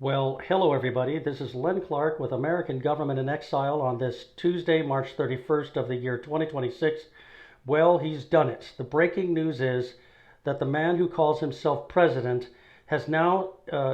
Well, hello everybody. This is Len Clark with American Government in Exile on this Tuesday, March 31st of the year 2026. Well, he's done it. The breaking news is that the man who calls himself president has now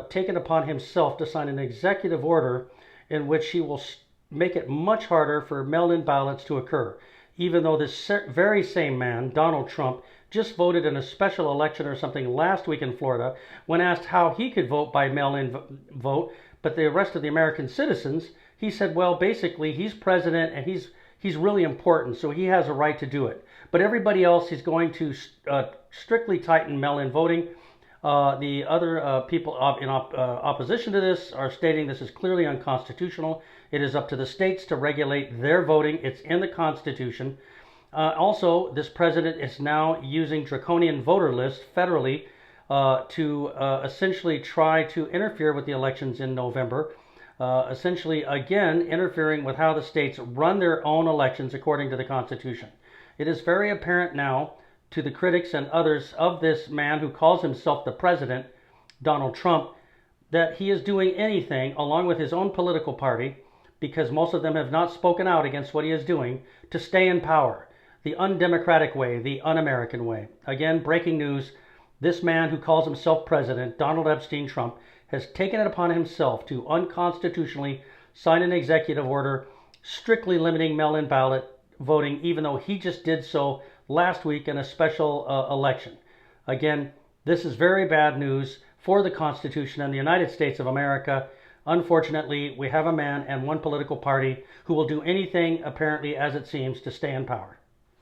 taken upon himself to sign an executive order in which he will make it much harder for mail-in ballots to occur, even though this very same man, Donald Trump, just voted in a special election or something last week in Florida when asked how he could vote by mail-in vote, but the rest of the American citizens, he said, well, basically he's president and he's really important, so he has a right to do it. But everybody else, he's going to strictly tighten mail-in voting. The other people in opposition to this are stating this is clearly unconstitutional. It is up to the states to regulate their voting. It's in the Constitution. Also, this president is now using draconian voter lists federally to essentially try to interfere with the elections in November. Essentially, again, interfering with how the states run their own elections according to the Constitution. It is very apparent now to the critics and others of this man who calls himself the president, Donald Trump, that he is doing anything along with his own political party, because most of them have not spoken out against what he is doing, to stay in power. The undemocratic way, the un-American way. Again, breaking news, this man who calls himself president, Donald Epstein Trump, has taken it upon himself to unconstitutionally sign an executive order strictly limiting mail-in ballot voting, even though he just did so last week in a special election. Again, this is very bad news for the Constitution and the United States of America. Unfortunately, we have a man and one political party who will do anything, apparently, as it seems, to stay in power.